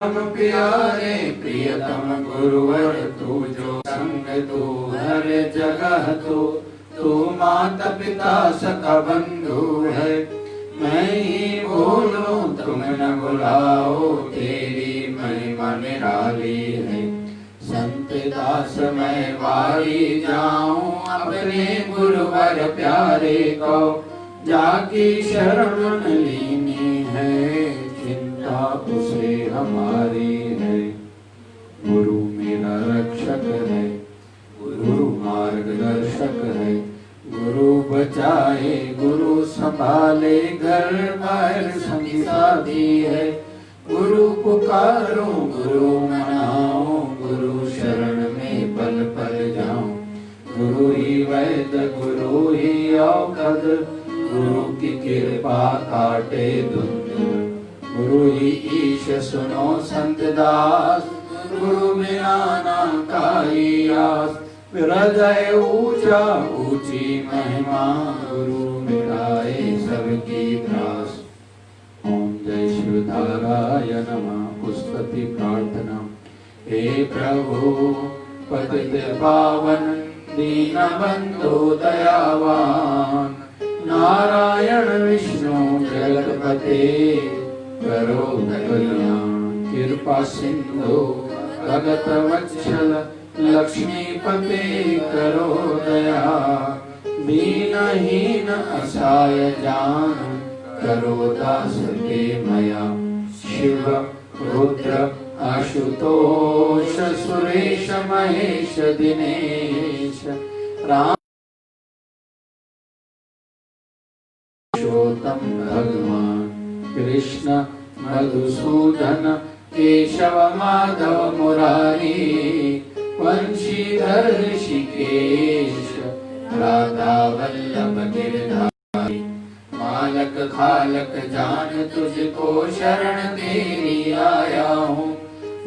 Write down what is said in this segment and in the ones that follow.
हम प्यारे प्रियतम गुरुवर तू जो संग तू हर जगह तू माता पिता सखा बंधु है। मैं ही बोलूं तुम न बुलाओ, तेरी महिमा निराली है। संत दास मैं वारी जाऊं, अपने गुरुवर प्यारे को जाकी शरण लीनी है। चिंता उसे हमारी है। गुरु मेरा रक्षक है, गुरु मार्गदर्शक है। गुरु बचाए गुरु संभाले, घर बाहर संगी साथी है। गुरु पुकारो गुरु मनाओ, गुरु शरण में पल पल जाऊं। गुरु ही वैद्य गुरु ही औषध, गुरु की कृपा काटे दुंद। गुरु ही ईश सुनो संत दास, गुरु बिना ना काई आस। हृदय ऊंचा ऊंची महिमा, गुरु मिटाए सबकी त्रास। ओम जय शिवधाराय नमः। स्तुति प्रार्थना। हे प्रभु पतित पावन दीन बंधु दयावान, नारायण विष्णु जगतपते करो कल्याण। कृपा सिंधु भगत वत्सल, लक्ष्मीपते करो दया। दीनहीन असहाय जान, करो दास के मया। शिव रुद्र आशुतोष, सुरेश महेश दिनेश। राम पुरुषोत्तम भगवान कृष्ण मधुसूदन, केशव माधव मुरारी। वंशीधर ऋषिकेश, राधा वल्लभ गिरधारी। मालक खालक जान तुझको शरण तेरी आया हूँ।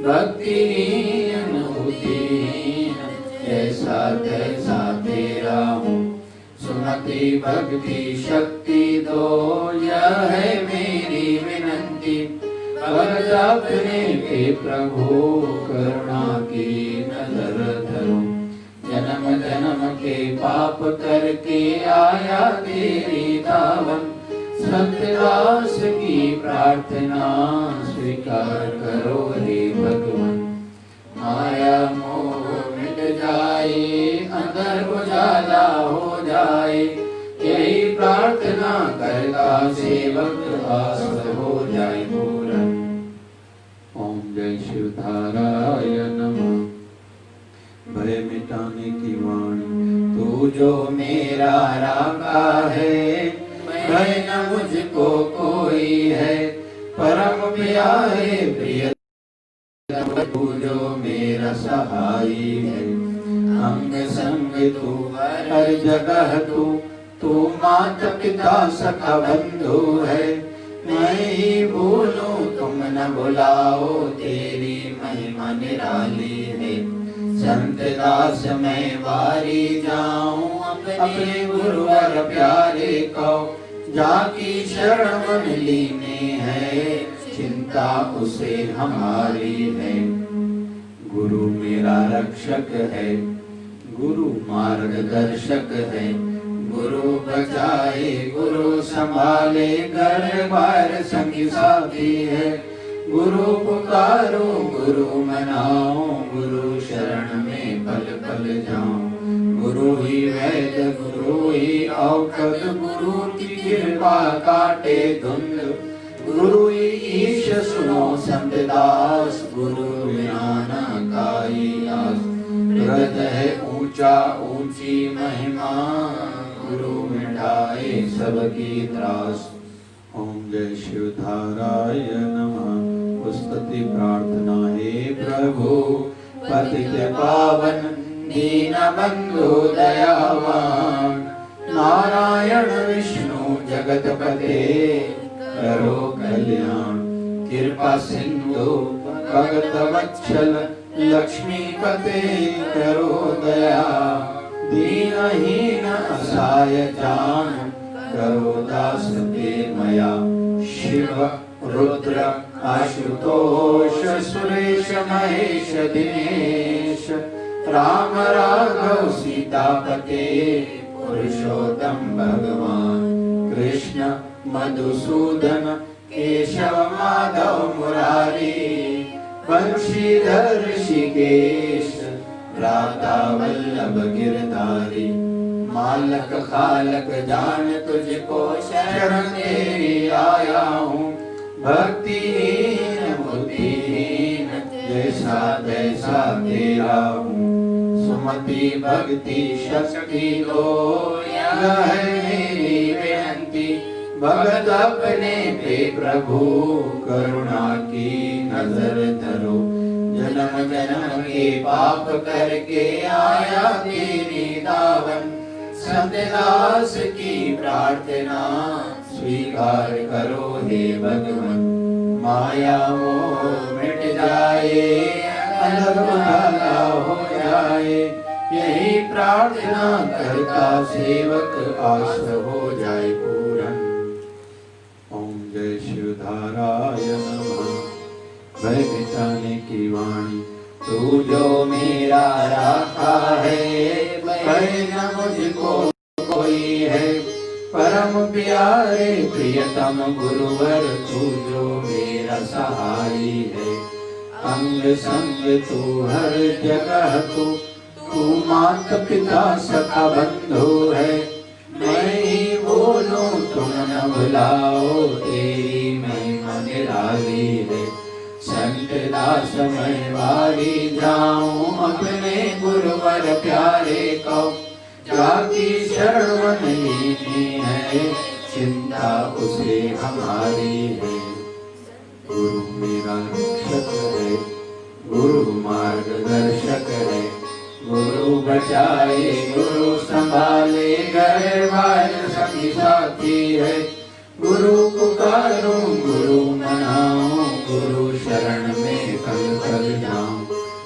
भक्तिहीन बुद्धिहीन, ऐसा तैसा तेरा हूँ। सुमति भक्ति शक्ति दो, यह है मेरी विनंती। भगत अपने पे प्रभु, करुणा की नजर धरो। जन्म जन्म के पाप करके आया तेरी दावन। सत्यदास की प्रार्थना स्वीकार करो हे भगवान। माया मोह मिट जाए, अंदर उजाला हो जाए। यही प्रार्थना करता सेवक, आस हो जाए पूर्ण। ओम जय शिवधाराय नमः। भय मिटाने की वाणी तू जो मेरा रागा है। भय न मुझको कोई है, परम प्यारे प्रिय तू जो मेरा सहाई है। अंग संग तू हर जगह तू माता पिता सखा बंधु है। मैं ही बोलूं तुम न बुलाओ, तेरी महिमा निराली है। संत दास मैं वारी जाऊं, अपने गुरुवर प्यारे को जाकी शरण लीने है। चिंता उसे हमारी है। गुरु मेरा रक्षक है, गुरु मार्गदर्शक है। गुरु बचाए गुरु संभाले, घर बार संगी साथी है। गुरु पुकारो गुरु मनाओ, गुरु शरण में पल पल जाऊं। गुरु ही वैद्य गुरु ही औषध, गुरु की कृपा काटे धुंध। गुरु ही ईश सुनो संत दास, गुरु बिना न काई आस। हृदय ऊंचा ऊंची महिमा, गुरु मिटाए सबकी त्रास। ओम जय शिवधाराय नमः। स्तुति प्रार्थना। हे प्रभु पतित पावन दीन बंधु दयावान, नारायण विष्णु जगतपते करो कल्याण। कृपा सिंधु भगत वत्सल, लक्ष्मीपते करो दया। दीनहीन असहाय जान, करो दास के मया। शिव रुद्र आशुतोष सुरेश महेश दिनेश, राम राघव सीतापते पुरुषोत्तम भगवान, कृष्ण मधुसूदन केशव माधव मुरारी, बंशीधर ऋषिकेश राधा वल्लभ गिरधारी, मालक खालक जान तुझको शरण तेरी आया हूँ, भक्तिहीन बुद्धिहीन जैसा तैसा तेरा हूँ, सुमति भक्ति शक्ति दो यह है मेरी विनती, भगत अपने पे प्रभु करुणा की नजर धरो, जन्म जन्म के पाप करके आया तेरी दावन, सत्यदास की प्रार्थना स्वीकार करो हे भगवान, माया मोह मिट जाए अधर्म भला हो जाए, यही प्रार्थना करता सेवक आस हो जाए पूरन। ओम जय शिवधाराय नमः। भय मिटाने की वाणी तू जो मेरा राखा है, भय न मुझको कोई है, परम प्यारे प्रियतम गुरुवर तू जो मेरा सहाई है, अंग संग तू हर जगह तू माता पिता सखा बंधु है, मैं ही बोलूं तुम न भुलाओ, तेरी महिमा निराली है, संत दास मैं वारी जाऊं अपने गुरुवर प्यारे को, जाकी शरण लीनी है चिंता उसे हमारी है, गुरु मेरा रक्षक है, गुरु मार्गदर्शक है, गुरु बचाए गुरु संभाले, घर बार सभी साथी है, गुरु पुकारूं गुरु मनाऊं, गुरु शरण में कल कल जाऊं,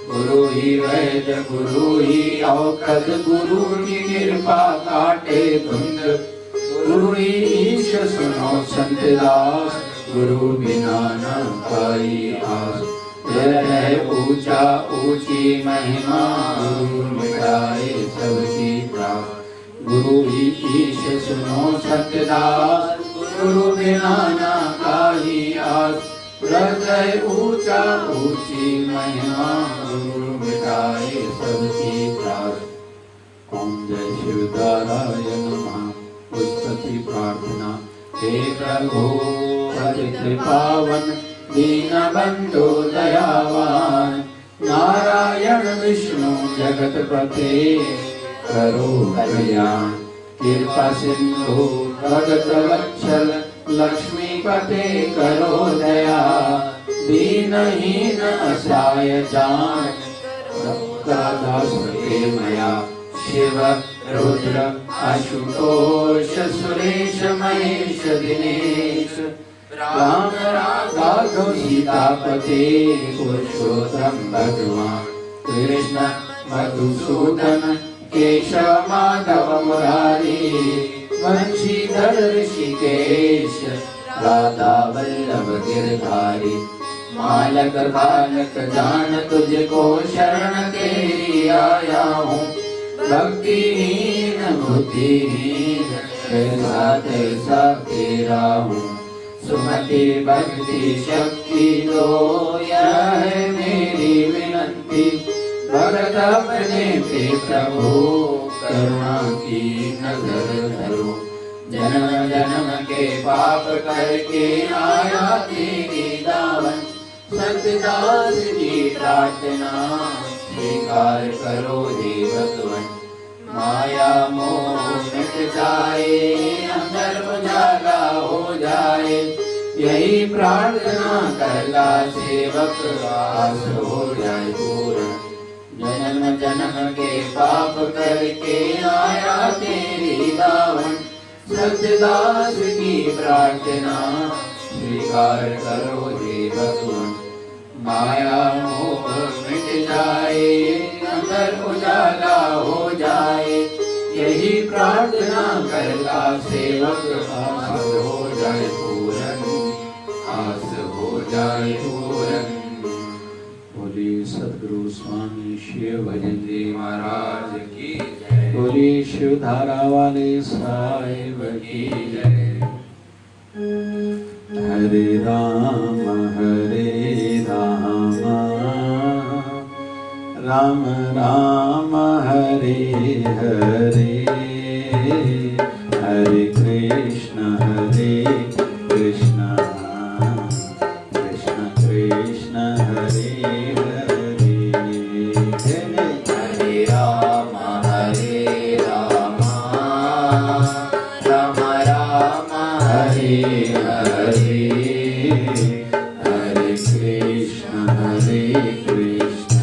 गुरु ही वैद्य गुरु ही औषध, गुरु की कृपा काटे धुंध, गुरु ही ईश सुनो संत दास, गुरु बिना न पाई आस, जय ऊंचा ऊंची महिमा, गुरु मिटाए सबकी त्रास, गुरु ही ईश सुनो संत दास, गुरु बिना न पाई आस, हृदय ऊंचा ऊंची महिमा, गुरु मिटाए सबकी त्रास। ओम जय शिवधाराय नमः। पुस्तकी प्रार्थना। हे प्रभु पतित पावन दीन बंधु दयावान, नारायण विष्णु जगत पते करो कल्याण, कृपा सिंधु भगत वत्सल लक्ष्मीपते करो दया, दीनहीन असहाय जान दास के मया, शिव रुद्र आशुतोष सुरेश महेश दिनेश, राम राघव सीतापते पुरुषोत्तम भगवान, कृष्ण मधुसूदन केशव माधव मुरारी, बंशीधर ऋषिकेश राधा वल्लभ गिरधारी, मालक बालक जान तुझको शरण तेरी आया हूँ, भक्तिहीन बुद्धिहीन कैसा तैसा तेरा हूँ, सुमति भक्ति शक्ति दो यह है मेरी विनती, भगत अपने पे प्रभु करुणा की नजर धरो, जन्म जन्म के पाप करके आया तेरी दावन, सतदास की प्रार्थना स्वीकार करो हे भगवान, माया मोह मिट जाए अंदर उजाला हो जाए, यही प्रार्थना करता सेवक आस हो जाए पूरा, जन्म जन्म के पाप करके आया तेरी दावन, सतदास की प्रार्थना स्वीकार करो हे भगवान, माया मोह मिट जाए अंदर उजाला हो जाए, यही प्रार्थना करता सेवक आस हो जाए पूरन, आस हो जाए पूरन। बोली सद्गुरु स्वामी शिव भजन जी महाराज की जय। बोली शिव धारा वाले साहिब की जय। हरे राम राम राम हरे हरे, हरे कृष्ण कृष्ण कृष्ण हरे हरे। हरे राम राम राम हरे हरे, हरे कृष्ण कृष्ण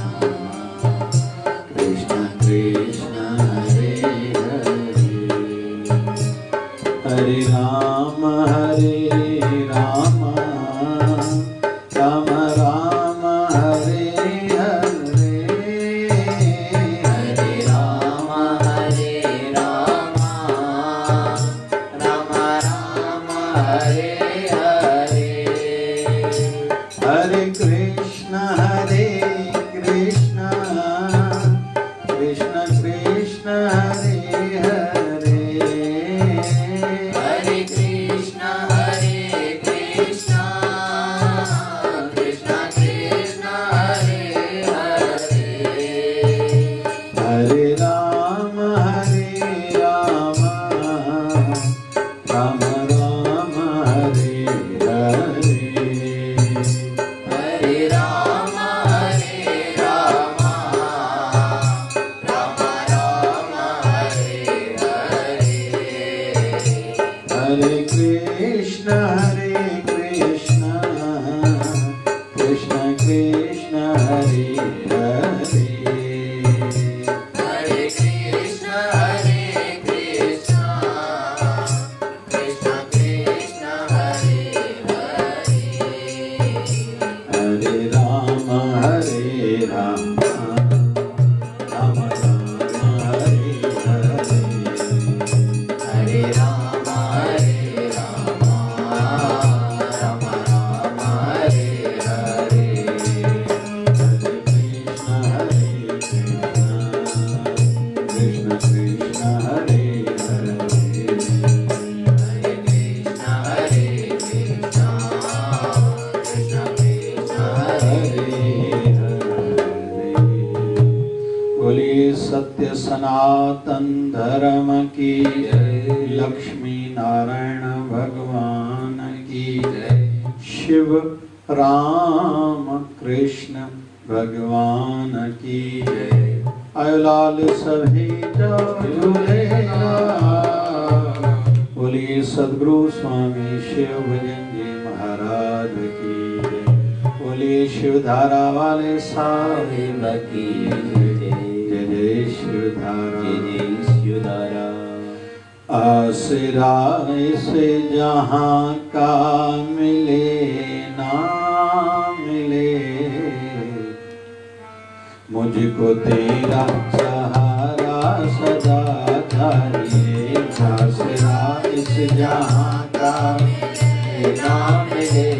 कृष्ण कृष्ण हरे हरे। हरे राम राम राम हरे हरे, हरे राम राम राम हरे हरे। हरे कृष्ण कृष्ण कृष्ण हरे हरे, हरे कृष्ण कृष्ण कृष्ण हरे हरे। हरे राम राम राम हरे हरे, हरे राम राम राम हरे हरे। हरे कृष्ण कृष्ण कृष्ण हरे हरे, हरे कृष्ण कृष्ण कृष्ण हरे हरे। हरे राम राम राम हरे हरे, हरे राम राम राम हरे हरे। हरे कृष्ण कृष्ण कृष्ण हरे हरे, हरे कृष्ण कृष्ण कृष्ण हरे हरे। बोलिए सत्य सनातन धर्म की जय, लक्ष्मी नारायण भगवान की जय, शिव राम कृष्ण भगवान की जय। अयलाल सभी झूलेगा। बोलिए सद्गुरु स्वामी शिव भजन जी महाराज की जय। बोलिए शिव धारा वाले साहिब की जय। जय जय शिव धारा, जय जय शिव धारा। आसरा इस जहां का मिले ना मिले, मुझको तेरा सहारा सदा चाहिए। आसरा इस जहां का मिले ना मिले,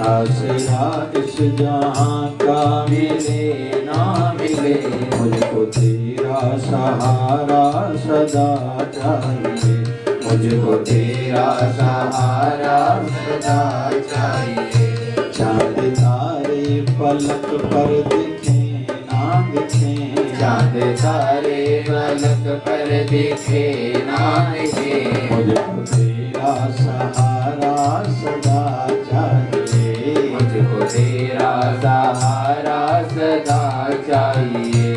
आसरा इस जहां का मिले ना मिले, मुझको तेरा सहारा सदा चाहिए। मुझको तेरा सहारा सदा चाहिए। चांद तारे पलक पर दिखे ना दिखे, चांद तारे पलक पर दिखे ना दिखे, मुझको तेरा सहारा सदा चाहिए। मुझको तेरा सहारा सदा चाहिए।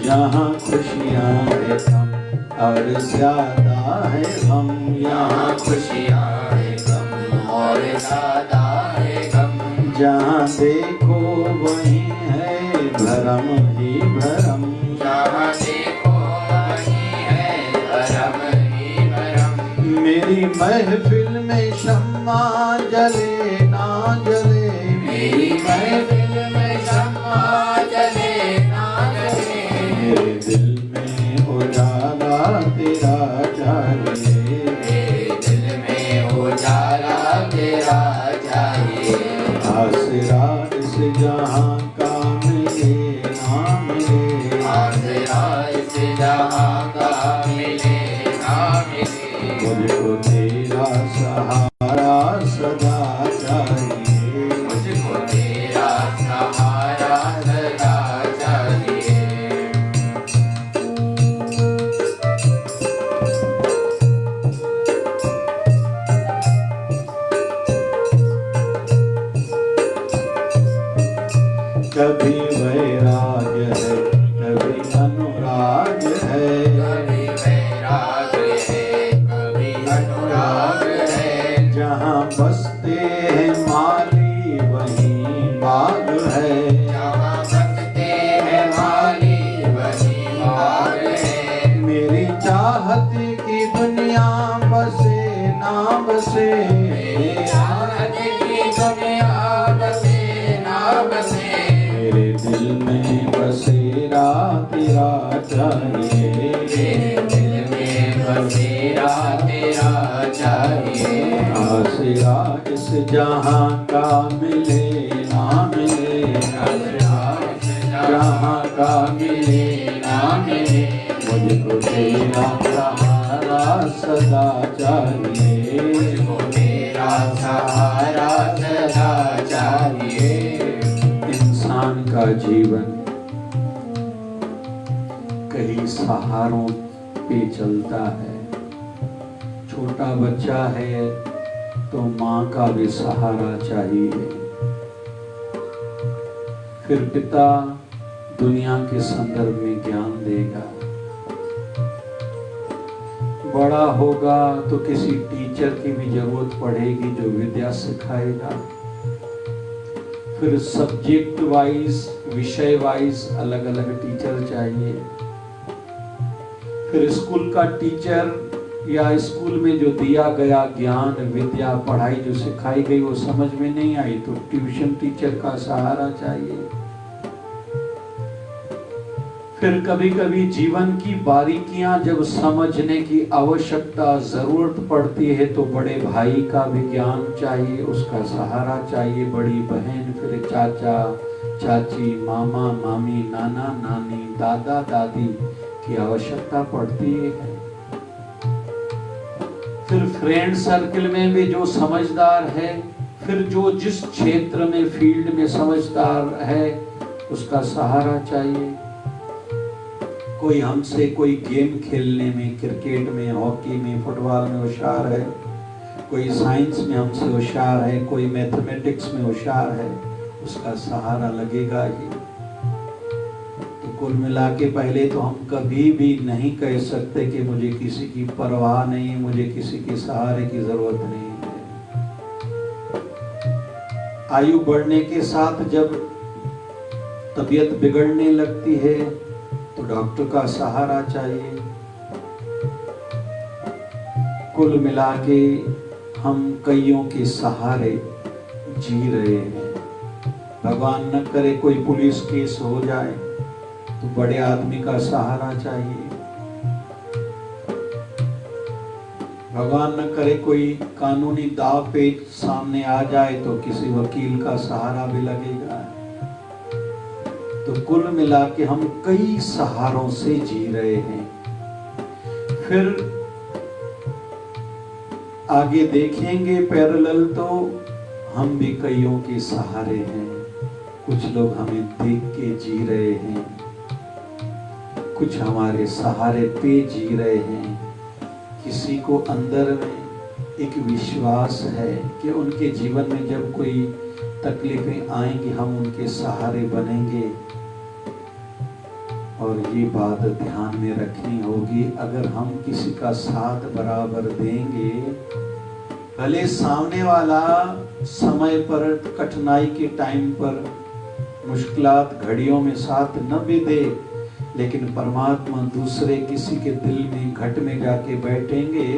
यहाँ खुशियाँ है कम और ज्यादा है हम, यहाँ खुशियाँ है कम और ज्यादा है गम। जहाँ देखो वहीं है भरम ही भरम, जहाँ देखो वहीं है भरम ही भरम। महफिल में शम्मा जले ना जले, मेरी महफिल में शम्मा जले ना जले, मेरे दिल में उजाला तेरा चाहिए, मेरे दिल में उजाला तेरा चाहिए। आसरा इस जहां का मिले ना मिले, आसरा इस जहां का मिले ना मिले, मुझको तेरा सहारा सदा चाहिए, मुझको तेरा सहारा सदा चाहिए। कभी वैराग है कभी अनुराग है, कभी वैराग है कभी अनुराग है, जहाँ बसते हैं माली वहीं बाग है, जहाँ बसते हैं माली वहीं बाग है, मेरी चाहत की दुनिया बसे ना बसे, मेरी चाहत की दुनिया बसे ना बसे, मेरे दिल में बसेरा तेरा चाहिए, मेरे दिल में बसेरा तेरा चाहिए। आसरा इस जहां का मिले ना मिले, जहां का मिले ना मिले, मुझको तेरा सहारा सदा चाहिए, मुझको तेरा सहारा सदा चाहिए। इंसान का जीवन कई सहारों पे चलता है। छोटा बच्चा है तो माँ का भी सहारा चाहिए, फिर पिता दुनिया के संदर्भ में ज्ञान देगा, बड़ा होगा तो किसी टीचर की भी जरूरत पड़ेगी जो विद्या सिखाएगा, फिर सब्जेक्ट वाइज विषय वाइज अलग अलग टीचर चाहिए, फिर स्कूल का टीचर या स्कूल में जो दिया गया ज्ञान विद्या पढ़ाई जो सिखाई गई वो समझ में नहीं आई तो ट्यूशन टीचर का सहारा चाहिए, फिर कभी कभी जीवन की बारीकियां जब समझने की आवश्यकता जरूरत पड़ती है तो बड़े भाई का भी ज्ञान चाहिए, उसका सहारा चाहिए, बड़ी बहन, फिर चाचा चाची, मामा मामी, नाना नानी, दादा दादी की आवश्यकता पड़ती है, फिर फ्रेंड सर्कल में भी जो समझदार है, फिर जो जिस क्षेत्र में फील्ड में समझदार है उसका सहारा चाहिए। कोई हमसे कोई गेम खेलने में, क्रिकेट में, हॉकी में, फुटबॉल में होशियार है, कोई साइंस में हमसे होशियार है, कोई मैथमेटिक्स में होशियार है, उसका सहारा लगेगा ही। तो कुल मिला के पहले तो हम कभी भी नहीं कह सकते कि मुझे किसी की परवाह नहीं, मुझे किसी के सहारे की जरूरत नहीं है। आयु बढ़ने के साथ जब तबीयत बिगड़ने लगती है तो डॉक्टर का सहारा चाहिए। कुल मिला के हम कईयों के सहारे जी रहे हैं। भगवान न करे कोई पुलिस केस हो जाए तो बड़े आदमी का सहारा चाहिए। भगवान न करे कोई कानूनी दाव पेच सामने आ जाए तो किसी वकील का सहारा भी लगेगा। तो कुल मिला के हम कई सहारों से जी रहे हैं। फिर आगे देखेंगे पैरेलल तो हम भी कईयों के सहारे हैं। कुछ लोग हमें देख के जी रहे हैं, कुछ हमारे सहारे पे जी रहे हैं। किसी को अंदर में एक विश्वास है कि उनके जीवन में जब कोई तकलीफें आएंगी हम उनके सहारे बनेंगे। और ये बात ध्यान में रखनी होगी, अगर हम किसी का साथ बराबर देंगे, भले सामने वाला समय पर कठिनाई के टाइम पर मुश्किलात घड़ियों में साथ न भी दे, लेकिन परमात्मा दूसरे किसी के दिल में घट में जाके बैठेंगे,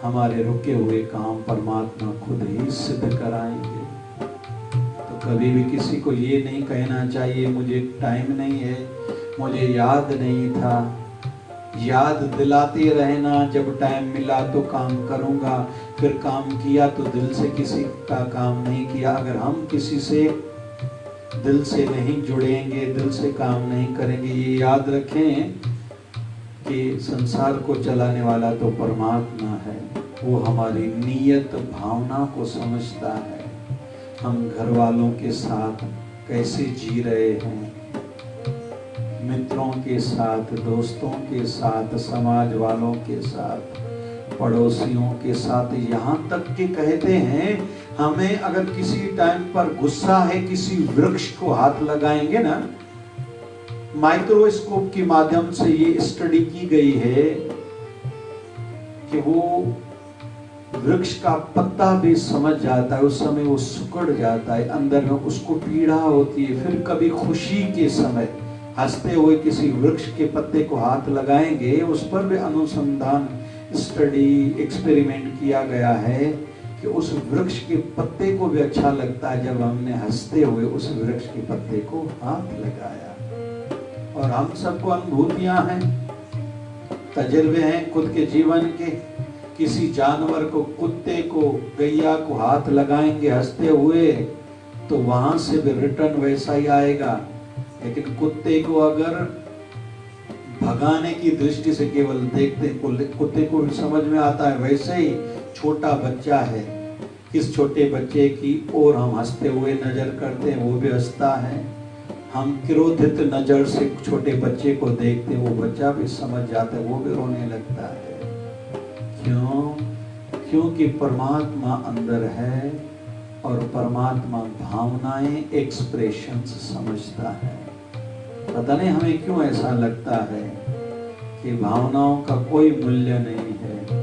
हमारे रुके हुए काम परमात्मा खुद ही सिद्ध कराएंगे। तो कभी भी किसी को ये नहीं कहना चाहिए मुझे टाइम नहीं है, मुझे याद नहीं था। याद दिलाते रहना, जब टाइम मिला तो काम करूँगा, फिर काम किया तो दिल से किसी का काम नहीं किया। अगर हम किसी से दिल से नहीं जुड़ेंगे, दिल से काम नहीं करेंगे, ये याद रखें कि संसार को चलाने वाला तो परमात्मा है। वो हमारी नीयत भावना को समझता है। हम घर वालों के साथ कैसे जी रहे हैं, मित्रों के साथ, दोस्तों के साथ, समाज वालों के साथ, पड़ोसियों के साथ, यहाँ तक कि कहते हैं हमें अगर किसी टाइम पर गुस्सा है, किसी वृक्ष को हाथ लगाएंगे ना, माइक्रोस्कोप के माध्यम से ये स्टडी की गई है कि वो वृक्ष का पत्ता भी समझ जाता है, उस समय वो सिकुड़ जाता है, अंदर में उसको पीड़ा होती है। फिर कभी खुशी के समय हंसते हुए किसी वृक्ष के पत्ते को हाथ लगाएंगे, उस पर भी अनुसंधान, स्टडी, एक्सपेरिमेंट किया गया है कि उस वृक्ष के पत्ते को भी अच्छा लगता है जब हमने हंसते हुए उस वृक्ष के पत्ते को हाथ लगाया। और हम सबको अनुभूतियां हैं, तजुर्बे हैं खुद के जीवन के। किसी जानवर को, कुत्ते को, गैया को हाथ लगाएंगे हंसते हुए तो वहां से भी रिटर्न वैसा ही आएगा। लेकिन कुत्ते को अगर भगाने की दृष्टि से केवल देखते, कुत्ते को भी समझ में आता है। वैसे ही छोटा बच्चा है, किस छोटे बच्चे की ओर हम हंसते हुए नजर करते हैं, वो भी हंसता है। हम क्रोधित नजर से छोटे बच्चे को देखते हैं, वो बच्चा भी समझ जाता है, वो भी रोने लगता है। क्यों? क्योंकि परमात्मा अंदर है और परमात्मा भावनाएं, एक्सप्रेशंस समझता है। पता नहीं हमें क्यों ऐसा लगता है कि भावनाओं का कोई मूल्य नहीं है।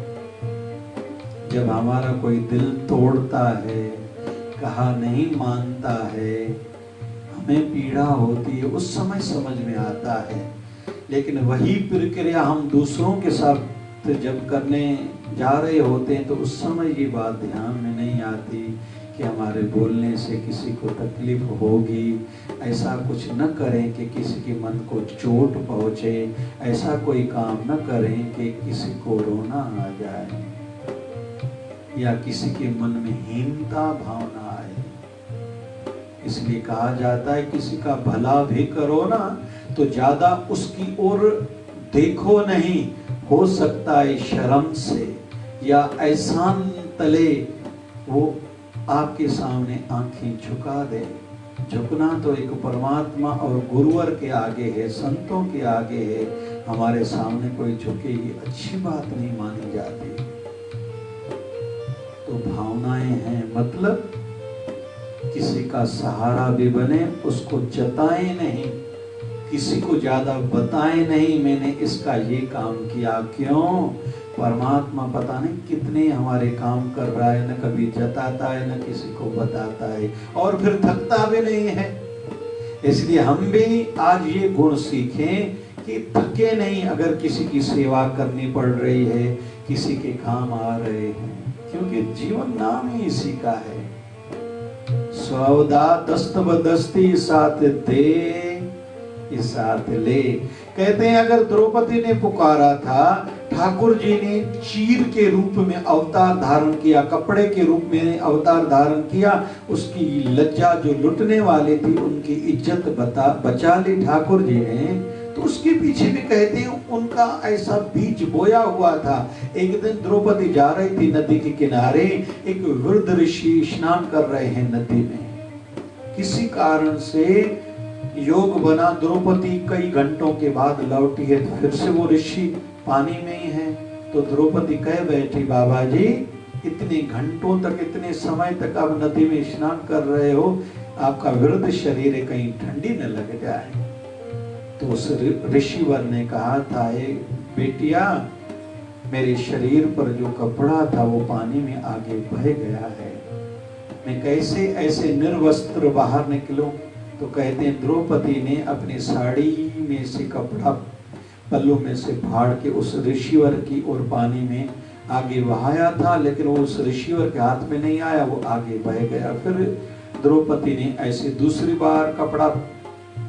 जब हमारा कोई दिल तोड़ता है, कहा नहीं मानता है, हमें पीड़ा होती है, उस समय समझ में आता है। लेकिन वही प्रक्रिया हम दूसरों के साथ जब करने जा रहे होते हैं तो उस समय ये बात ध्यान में नहीं आती कि हमारे बोलने से किसी को तकलीफ होगी। ऐसा कुछ न करें कि किसी के मन को चोट पहुंचे, ऐसा कोई काम न करें कि किसी को रोना आ जाए या किसी के मन में हीनता भावना आए। इसलिए कहा जाता है किसी का भला भी करो ना तो ज्यादा उसकी ओर देखो नहीं, हो सकता है शर्म से या एहसान तले वो आपके सामने आंखें झुका दे। झुकना तो एक परमात्मा और गुरुवर के आगे है, संतों के आगे है। हमारे सामने कोई झुके ये अच्छी बात नहीं मानी जाती। तो भावनाएं हैं, मतलब किसी का सहारा भी बने, उसको जताएं नहीं, किसी को ज्यादा बताएं नहीं मैंने इसका ये काम किया। क्यों? परमात्मा पता नहीं कितने हमारे काम कर रहा है, न कभी जताता है न किसी को बताता है, और फिर थकता भी नहीं है। इसलिए हम भी आज ये गुण सीखें कि थके नहीं अगर किसी की सेवा करनी पड़ रही है, किसी के काम आ रहे हैं, क्योंकि जीवन नाम ही इसी का है। स्वदा दस्तव दस्ती साथ दे साथ ले। कहते हैं अगर द्रौपदी ने पुकारा था, ठाकुर जी ने चीर के रूप में अवतार धारण किया, कपड़े के रूप में अवतार धारण किया, उसकी लज्जा जो लुटने वाले थी उनकी इज्जत बचा ली ठाकुर जी ने। तो उसके पीछे भी कहते हैं उनका ऐसा बीज बोया हुआ था। एक दिन द्रौपदी जा रही थी नदी के किनारे, एक वृद्ध ऋषि स्नान कर रहे हैं नदी में। किसी कारण से योग बना, द्रौपदी कई घंटों के बाद लौटी है, तो फिर से वो ऋषि पानी में ही है। तो द्रौपदी कह बैठी, बाबा जी इतने घंटों तक, इतने समय तक आप नदी में स्नान कर रहे हो, आपका वृद्ध शरीर कहीं ठंडी न लग जाए। तो उस ऋषिवर ने कहा था, बेटिया मेरे शरीर पर जो कपड़ा था वो पानी में आगे बह गया है, मैं कैसे ऐसे निर्वस्त्र बाहर निकलूं। तो कहते हैं द्रौपदी ने अपनी साड़ी में से कपड़ा पल्लू में से फाड़ के उस ऋषिवर की ओर पानी में आगे बहाया था, लेकिन वो उस ऋषिवर के हाथ में नहीं आया, वो आगे बह गया। फिर द्रौपदी ने ऐसे दूसरी बार कपड़ा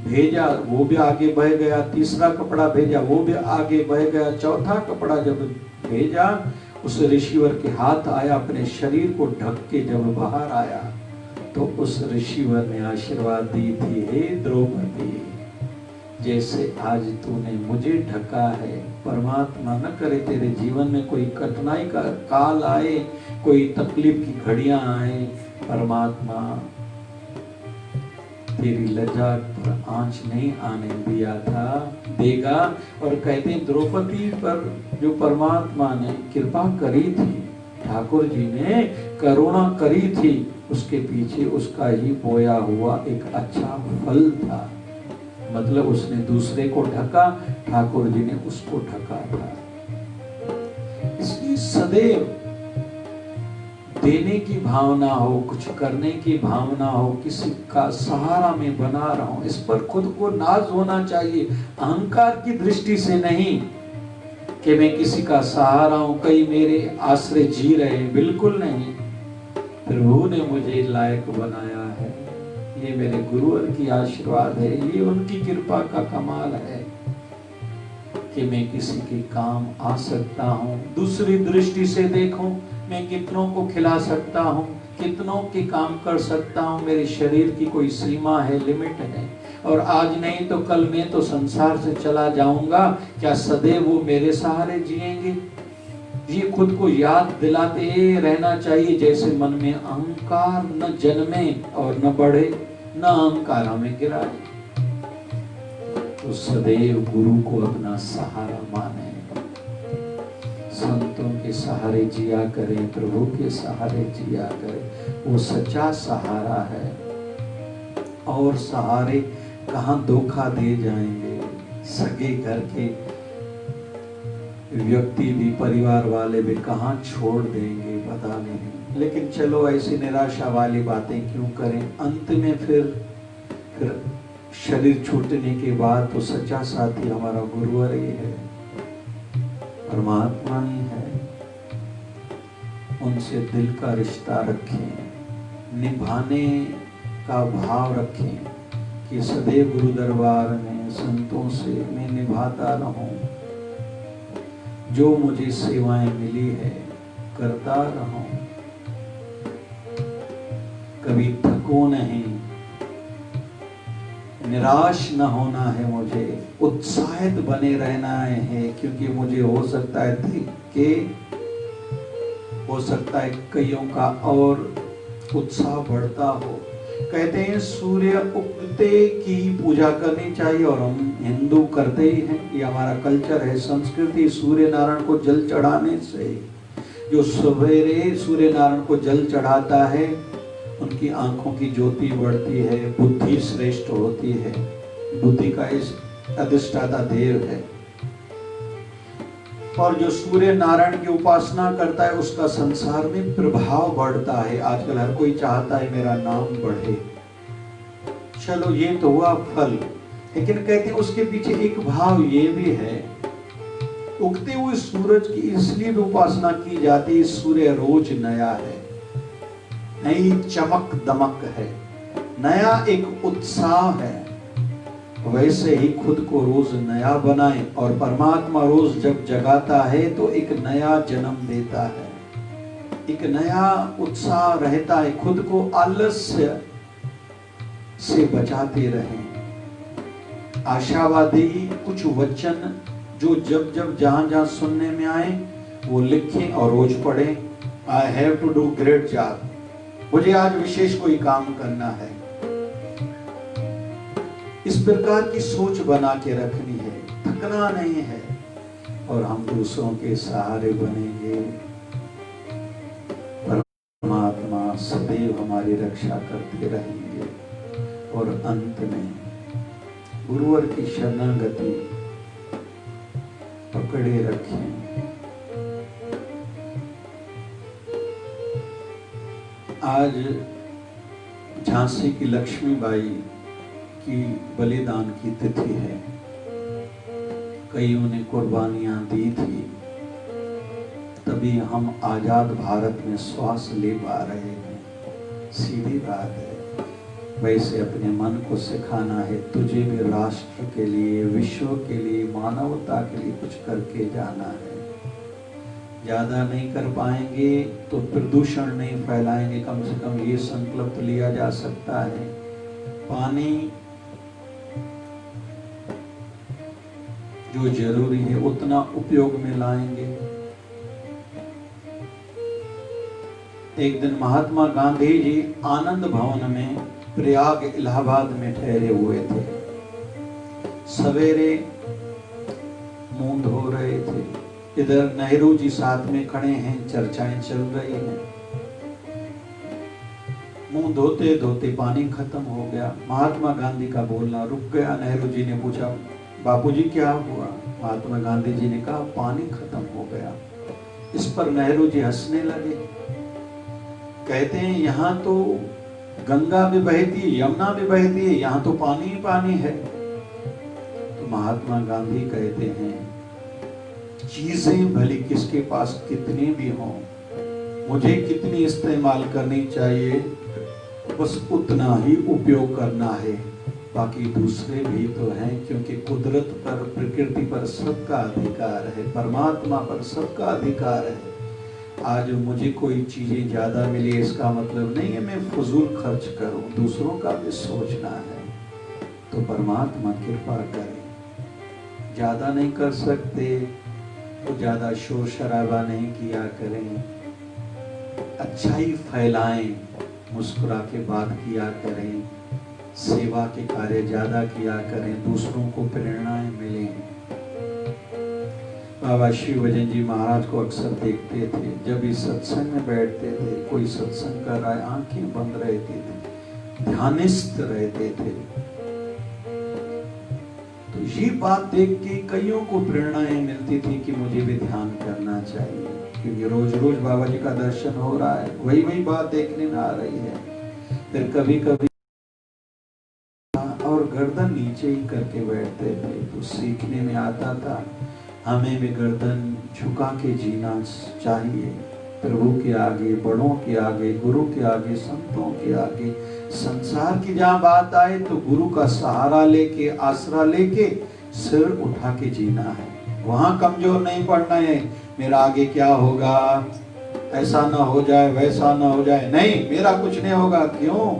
भेजा, वो भी आगे बह गया। तीसरा कपड़ा भेजा, वो भी आगे बह गया। चौथा कपड़ा जब भेजा, उस ऋषिवर के हाथ आया, अपने शरीर को ढक के जब बाहर आया तो उस ऋषिवर ने आशीर्वाद दी थी, हे द्रौपदी, जैसे आज तूने मुझे ढका है, परमात्मा न करे तेरे जीवन में कोई कठिनाई का काल आए, कोई तकलीफ की घड़ियां आए, परमात्मा तेरी लज्जा पर आंच नहीं आने दिया था, देगा। और कहते द्रौपदी पर जो परमात्मा ने कृपा करी थी, ठाकुर जी ने करुणा करी थी, उसके पीछे उसका ही बोया हुआ एक अच्छा फल था। मतलब उसने दूसरे को ढका, ठाकुर जी ने उसको ढका था। इसलिए सदैव देने की भावना हो, कुछ करने की भावना हो, किसी का सहारा में बना रहा हूं, इस पर खुद को नाज होना चाहिए। अहंकार की दृष्टि से नहीं कि मैं किसी का सहारा हूं, कई मेरे आश्रय जी रहे, बिल्कुल नहीं। प्रभु ने मुझे लायक बनाया है, ये मेरे गुरुवर की आशीर्वाद है, ये उनकी कृपा का कमाल है कि मैं किसी के काम आ सकता हूँ। दूसरी दृष्टि से देखूं, मैं कितनों को खिला सकता हूँ, कितनों के काम कर सकता हूँ। मेरे शरीर की कोई सीमा है, लिमिट है, और आज नहीं तो कल मैं तो संसार से चला जाऊंगा, क्या सदैव वो मेरे सहारे जिएंगे? ये खुद को याद दिलाते रहना चाहिए, जैसे मन में अहंकार न जन्मे और न बढ़े, न अहंकार हमें गिराए। तो सदैव गुरु को अपना सहारा माने, संतों के सहारे जिया करें, प्रभु के सहारे जिया करें, वो सच्चा सहारा है। और सहारे कहाँ धोखा दे जाएंगे, सगे घर के व्यक्ति भी, परिवार वाले भी कहाँ छोड़ देंगे पता नहीं। लेकिन चलो ऐसी निराशा वाली बातें क्यों करें, अंत में फिर शरीर छूटने के बाद तो सच्चा साथी हमारा गुरुवर ही है, परमात्मा ही है। उनसे दिल का रिश्ता रखें, निभाने का भाव रखें कि सदैव गुरु दरबार में संतों से मैं निभाता रहूं, जो मुझे सेवाएं मिली है करता रहूं, कभी थको नहीं, निराश न होना है, मुझे उत्साहित बने रहना है। क्योंकि मुझे हो सकता है कि हो सकता है कईयों का और उत्साह बढ़ता हो। कहते हैं सूर्य उगते की पूजा करनी चाहिए, और हम हिंदू करते ही हैं, ये हमारा कल्चर है, संस्कृति। सूर्य नारायण को जल चढ़ाने से, जो सवेरे सूर्य नारायण को जल चढ़ाता है, उनकी आंखों की ज्योति बढ़ती है, बुद्धि श्रेष्ठ होती है, बुद्धि का इस अधिष्ठाता देव है। और जो सूर्य नारायण की उपासना करता है, उसका संसार में प्रभाव बढ़ता है। आजकल हर कोई चाहता है मेरा नाम बढ़े। चलो ये तो हुआ फल, लेकिन कहते हैं उसके पीछे एक भाव ये भी है, उगते हुए सूरज की इसलिए भी उपासना की जाती है, सूर्य रोज नया है, नई चमक दमक है, नया एक उत्साह है। वैसे ही खुद को रोज नया बनाए, और परमात्मा रोज जब जगाता है तो एक नया जन्म देता है, एक नया उत्साह रहता है। खुद को आलस्य से बचाते रहें। आशावादी कुछ वचन जो जब जब जहां जहां सुनने में आए वो लिखें और रोज पढ़ें। I have to do great job, मुझे आज विशेष कोई काम करना है। इस प्रकार की सोच बना के रखनी है, थकना नहीं है, और हम दूसरों के सहारे बनेंगे। परमात्मा सदैव हमारी रक्षा करते रहेंगे, और अंत में गुरुवर की शरणागति पकड़े रखें। आज झांसी की लक्ष्मीबाई की बलिदान की तिथि है। कईयों ने कुर्बानियां दी थी, तभी हम आजाद भारत में श्वास ले पा रहे हैं। सीधी बात है। वैसे अपने मन को सिखाना है, तुझे भी राष्ट्र के लिए, विश्व के लिए, मानवता के लिए कुछ करके जाना है। ज्यादा नहीं कर पाएंगे तो प्रदूषण नहीं फैलाएंगे, कम से कम ये संकल्प लिया जा सकता है। पानी जो जरूरी है उतना उपयोग में लाएंगे। एक दिन महात्मा गांधी जी आनंद भवन में प्रयाग इलाहाबाद में ठहरे हुए थे। सवेरे मुंह धो रहे थे, इधर नेहरू जी साथ में खड़े हैं, चर्चाएं चल रही हैं। मुंह धोते धोते पानी खत्म हो गया। महात्मा गांधी का बोलना रुक गया। नेहरू जी ने पूछा, बापूजी क्या हुआ? महात्मा गांधी जी ने कहा, पानी खत्म हो गया। इस पर नेहरू जी हंसने लगे। कहते हैं यहाँ तो गंगा भी बहती है, यमुना भी बहती है, यहाँ तो पानी ही पानी है। तो महात्मा गांधी कहते हैं, चीजें भली किसके पास कितनी भी हों, मुझे कितनी इस्तेमाल करनी चाहिए, बस उतना ही उपयोग करना है। बाकी दूसरे भी तो हैं, क्योंकि कुदरत पर, प्रकृति पर सबका अधिकार है, परमात्मा पर सबका अधिकार है। आज मुझे कोई चीजें ज्यादा मिली इसका मतलब नहीं है मैं फजूल खर्च करूं, दूसरों का भी सोचना है। तो परमात्मा कृपा करे। ज्यादा नहीं कर सकते तो ज्यादा शोर शराबा नहीं किया करें, अच्छाई फैलाएं, मुस्कुरा के बात किया करें, सेवा के कार्य ज्यादा किया करें, दूसरों को प्रेरणाएं मिलें। बाबा शिव भजन जी महाराज को अक्सर देखते थे, जब इस सत्संग में बैठते थे, कोई सत्संग कर रहा है, आंखें बंद रहती थी, ध्यानिस्त रहते थे। तो ये बात देख के कईयों को प्रेरणाएं मिलती थी कि मुझे भी ध्यान करना चाहिए, क्योंकि रोज रोज बाबा जी का दर्शन हो रहा है, वही वही बात देखने में आ रही है। फिर कभी कभी और गर्दन नीचे ही करके बैठते थे, तो सीखने में आता था हमें भी गर्दन झुका के जीना चाहिए, प्रभु के आगे, बड़ों के आगे, गुरु के आगे, संतों के आगे। संसार की जहाँ बात आए तो गुरु का सहारा लेके, आसरा लेके, सिर उठा के जीना है। वहां कमजोर नहीं पड़ना है, मेरा आगे क्या होगा, ऐसा ना हो जाए, वैसा ना हो जाए, नहीं मेरा कुछ नहीं होगा। क्यों?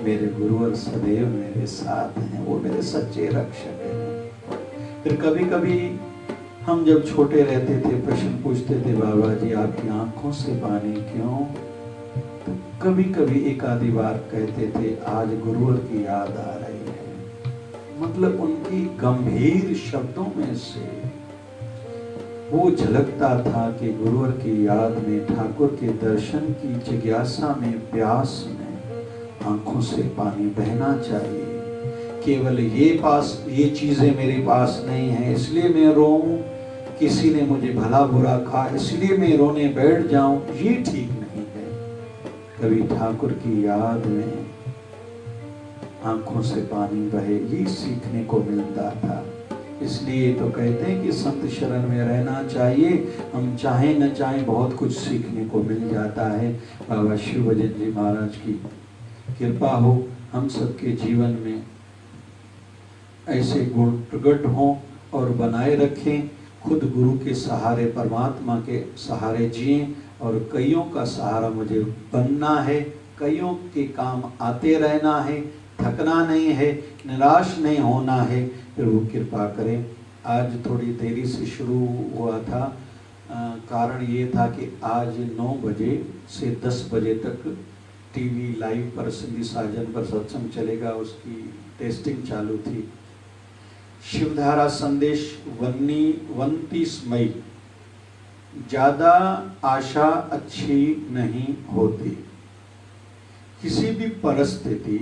मेरे गुरुवर सदैव मेरे साथ हैं, वो मेरे सच्चे रक्षक हैं। फिर कभी कभी हम जब छोटे रहते थे प्रश्न पूछते थे, बाबा जी आपकी आंखों से पानी क्यों? तो कभी कभी एक आधी बार कहते थे, आज गुरुवर की याद आ रही है। मतलब उनकी गंभीर शब्दों में से वो झलकता था कि गुरुवर की याद में, ठाकुर के दर्शन की जिज्ञासा में, प्यास में आंखों से पानी बहना चाहिए। केवल ये चीजें मेरे पास नहीं है इसलिए मैं रोऊं, किसी ने मुझे भला बुरा कहा इसलिए मैं रोने बैठ जाऊं, ये ठीक नहीं है। कभी ठाकुर की याद में आंखों से पानी बहे, ये सीखने को मिलता था। इसलिए तो कहते हैं कि संत शरण में रहना चाहिए, हम चाहें न चाहें बहुत कुछ सीखने को मिल जाता है। बाबा शिव भजन जी महाराज की कृपा हो हम सबके जीवन में, ऐसे गुण प्रकट हों और बनाए रखें। खुद गुरु के सहारे, परमात्मा के सहारे जिएं, और कईयों का सहारा मुझे बनना है, कईयों के काम आते रहना है, थकना नहीं है, निराश नहीं होना है। फिर वो कृपा करें। आज थोड़ी देरी से शुरू हुआ था, कारण ये था कि आज 9 बजे से 10 बजे तक टीवी लाइव पर सिंधी साजन पर सत्संग चलेगा, उसकी टेस्टिंग चालू थी। शिवधारा संदेश 29 मई। ज्यादा आशा अच्छी नहीं होती। किसी भी परिस्थिति,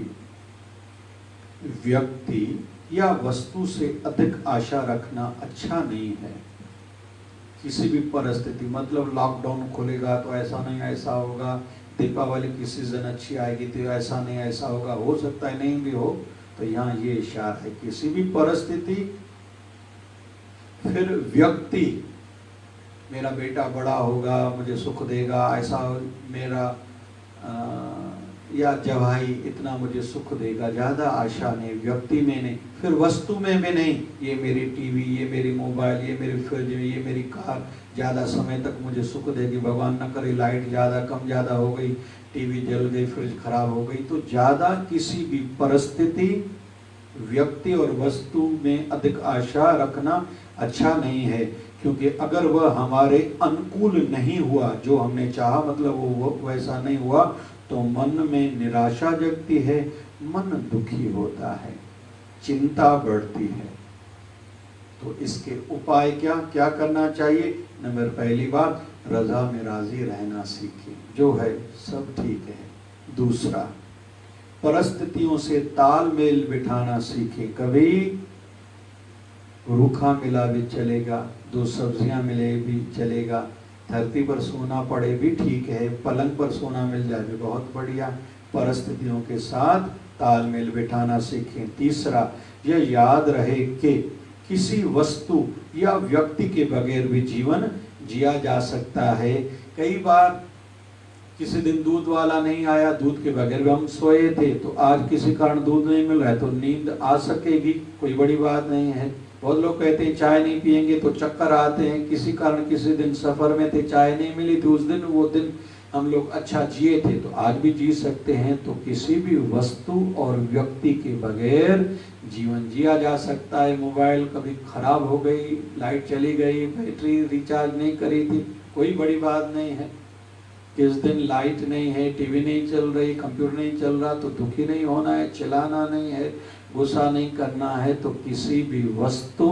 व्यक्ति या वस्तु से अधिक आशा रखना अच्छा नहीं है। किसी भी परिस्थिति, मतलब लॉकडाउन खुलेगा तो ऐसा नहीं ऐसा होगा, दीपावली की सीजन अच्छी आएगी तो ऐसा नहीं ऐसा होगा, हो सकता है नहीं भी हो। तो यहाँ ये इशारा है, किसी भी परिस्थिति, फिर व्यक्ति मेरा बेटा बड़ा होगा मुझे सुख देगा, ऐसा मेरा या जवाई इतना मुझे सुख देगा, ज़्यादा आशा नहीं व्यक्ति में नहीं, फिर वस्तु में भी नहीं। ये मेरी टीवी, ये मेरी मोबाइल, ये मेरी फ्रिज, ये मेरी कार ज़्यादा समय तक मुझे सुख देगी, भगवान न करे लाइट ज़्यादा कम ज़्यादा हो गई, टीवी जल गई, फ्रिज खराब हो गई, तो ज़्यादा किसी भी परिस्थिति, व्यक्ति और वस्तु में अधिक आशा रखना अच्छा नहीं है। क्योंकि अगर वह हमारे अनुकूल नहीं हुआ, जो हमने चाहा मतलब वो वैसा नहीं हुआ, तो मन में निराशा जगती है, मन दुखी होता है, चिंता बढ़ती है। तो इसके उपाय क्या क्या करना चाहिए? नंबर पहली बात, रजा में राजी रहना सीखें, जो है सब ठीक है। दूसरा, परिस्थितियों से तालमेल बिठाना सीखें। कभी रूखा मिला भी चलेगा, दो सब्जियां मिले भी चलेगा, धरती पर सोना पड़े भी ठीक है, पलंग पर सोना मिल जाए भी बहुत बढ़िया। परिस्थितियों के साथ तालमेल बिठाना सीखें। तीसरा, यह याद रहे कि किसी वस्तु या व्यक्ति के बगैर भी जीवन जिया जा सकता है। कई बार किसी दिन दूध वाला नहीं आया, दूध के बगैर भी हम सोए थे, तो आज किसी कारण दूध नहीं मिल रहा है तो नींद आ सकेगी, कोई बड़ी बात नहीं है। बहुत लोग कहते हैं चाय नहीं पिएंगे तो चक्कर आते हैं, किसी कारण किसी दिन सफर में थे, चाय नहीं मिली थी, उस दिन वो दिन हम लोग अच्छा जिए थे, तो आज भी जी सकते हैं। तो किसी भी वस्तु और व्यक्ति के बगैर जीवन जिया जा सकता है। मोबाइल कभी खराब हो गई, लाइट चली गई, बैटरी रिचार्ज नहीं करी थी, कोई बड़ी बात नहीं है। किस दिन लाइट नहीं है, टीवी नहीं चल रही, कंप्यूटर नहीं चल रहा, तो दुखी नहीं होना है, चिल्लाना नहीं है, गुस्सा नहीं करना है। तो किसी भी वस्तु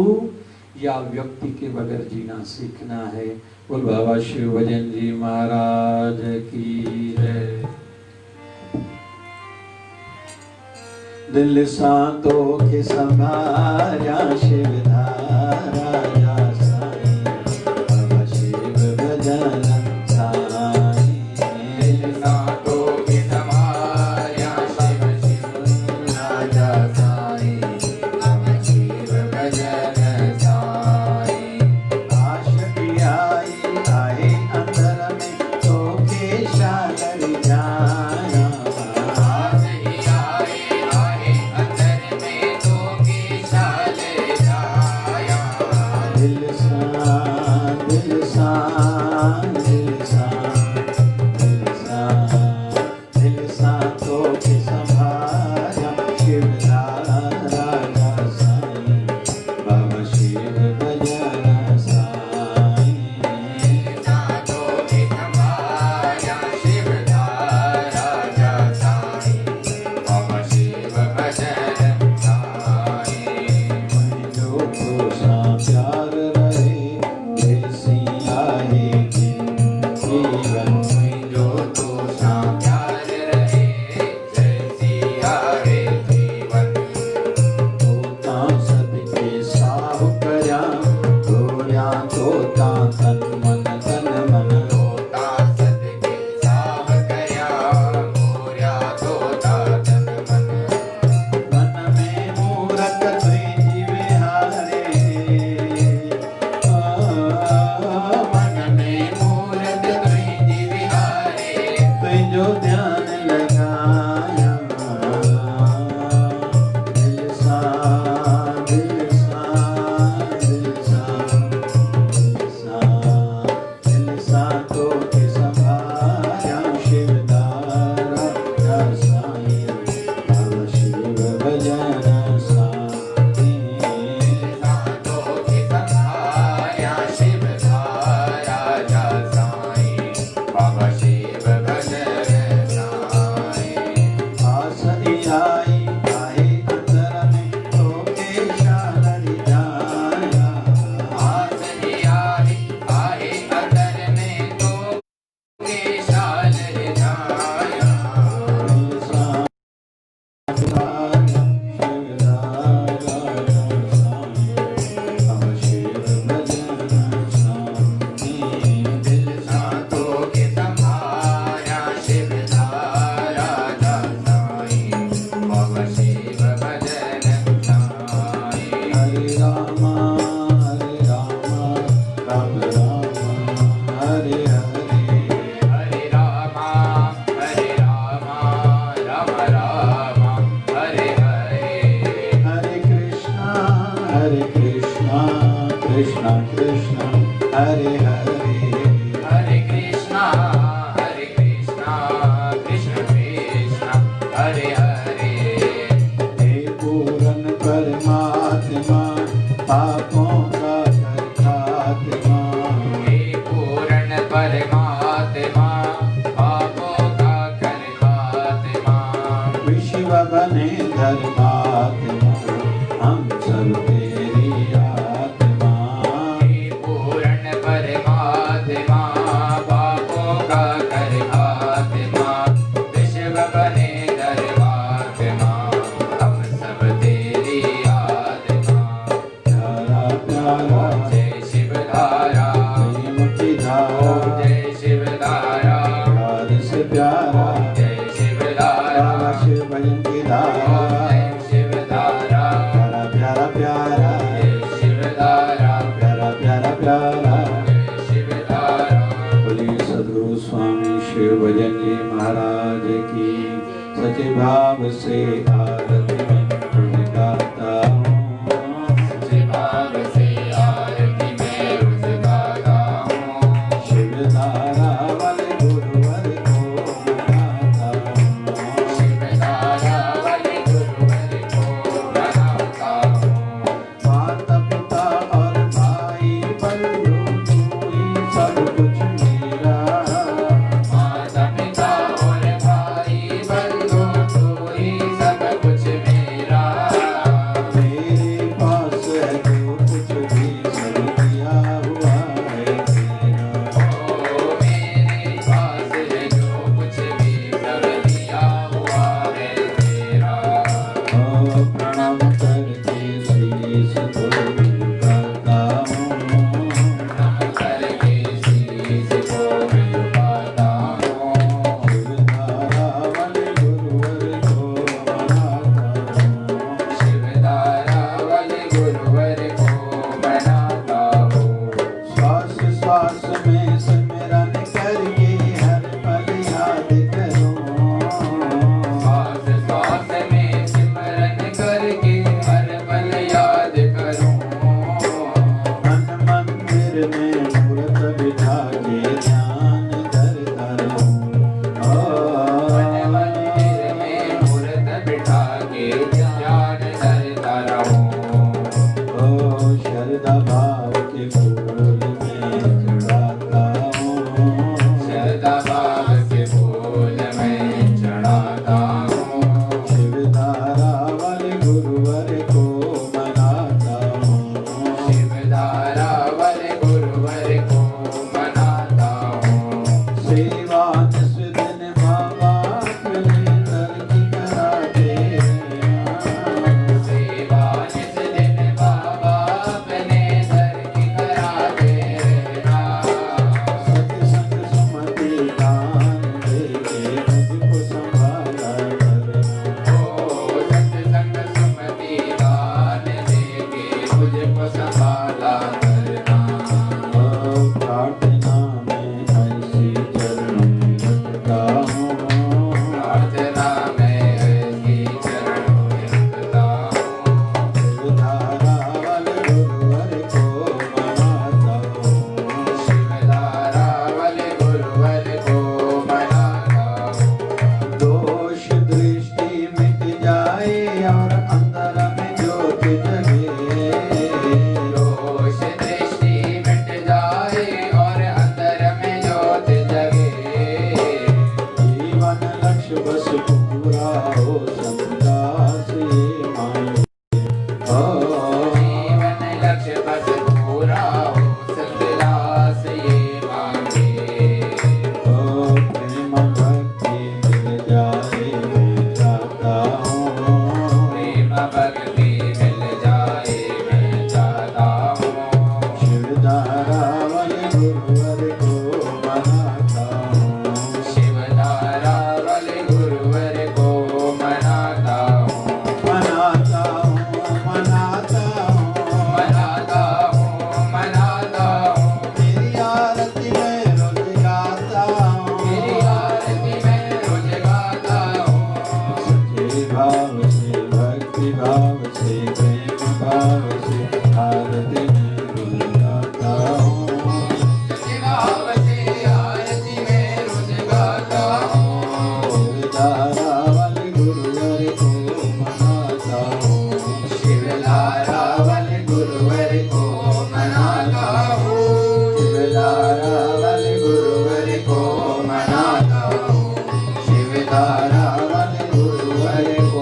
या व्यक्ति के बगैर जीना सीखना है। बोल बाबा शिव भजन जी महाराज की जय। दिल सांतों के संभारा शिवधारा जा साईं, बाबा शिव भजन बने धर्मात्मा हम सब तेरी आत्मा। पूर्ण परमात्मा पापों का कर आत्मा विश्व बने धर्मात्मा हम सब तेरी आत्मा। प्यारा प्यारा जय शिव धारा प्रेम की धारा जय शिव धारा प्यार से प्यारा जय शिव धारा प्यारा शिव भजन की धारा जय शिव धारा प्यारा प्यारा प्यारा जय शिव धारा प्यारा प्यारा प्यारा। जय शिव धारा। बोलिए सद्गुरु स्वामी शिव भजन जी महाराज की सच्चे भाव से आरती में तुझे गाता हूँ। सच्चे भाव से आरती में रोज गाता हूँ। शिव धारा वाले गुरुवर को मनाता हूँ। शिव धारा वाले गुरुवर को मनाता हूँ। माता पिता और भाई बंधु तू ही सब कुछ मेरा। माता पिता और भाई बंधु तू ही सब कुछ मेरा। मेरे पास है जो कुछ भी सब दिया हुआ है तेरा। ओ मेरे पास है जो कुछ भी सब दिया हुआ है तेरा। प्रणाम करके शीश तो झुकाता हूँ। नम करके शीश को मैं झुकाता हूँ। शिव धारा वाले गुरुवर को मनाता हूँ। शिव धारा वाले गुरुवर को मनाता हूँ। श्वास श्वास में सिमरन करके हर पल याद करो। श्वास श्वास में सिमरन करके हर पल याद करूं। मन मंदिर में मूर्त बिठा के ध्यान धरता रहूं। मन मंदिर में मूर्त बिठा के ध्यान धरता रहूं। ओ श्रद्धा भाव के फूल में चढ़ाता हूँ। श्रद्धा भाव के फूल में चढ़ाता हूँ। शिव धारा वाले गुरुवर को मनाता हूँ। शिव धारा वाले गुरुवर को मनाता हूँ। सेवा निस्दिन बाबा अपने दर की कराते हैं। सेवा निस दिन बाबा अपने दर की कराते रहना। सत्संग सुमति दान देके मुझको संभाला करना। ओ सत्संग सुमति दान देके मुझको संभाला करना। प्रार्थना में ऐसी चरणों में रखता हूँ। प्रार्थना में ऐसी चरणों में रखता हूँ। शिव धारा वाले गुरुवर को मनाता हूँ। शिव धारा वाले गुरुवर को मनाता हूँ। दोष दृष्टि मिट जाए और अंदर में ज्योत जगे। दोष दृष्टि मिट जाए और अंदर में ज्योत जगे। जीवन लक्ष्य बस पूरा हो संदास ये मांगे। जीवन लक्ष्य बस पूरा हो सतलास ये मांगे। प्रेम भक्ति मिल जाए मैं चाहता हूँ। प्रेम भक्ति मिल जाए मैं चाहता हूँ। शिव धारा वाले गुरुवर को मनाता हूँ। शिव धारा वाले गुरुवर को मनाता हूँ। मनाता हूँ मनाता हूँ मनाता हूँ मनाता हूँ। तेरी आरती में रोज गाता हूँ। तेरी आरती में रोज गाता हूँ। सच्चे भाव से भक्ति भाव से प्रेम भाव से आरती में रोज गाता हूँ। सच्चे भाव से आरती में रोज गाता हूँ। शिव धारा वाले गुरुवर को मनाता हूँ। शिव धारा वाले गुरुवर को मनाता हूँ। शिव धारा वाले गुरुवर को मनाता हूँ। शिव धारा वाले गुरुवर को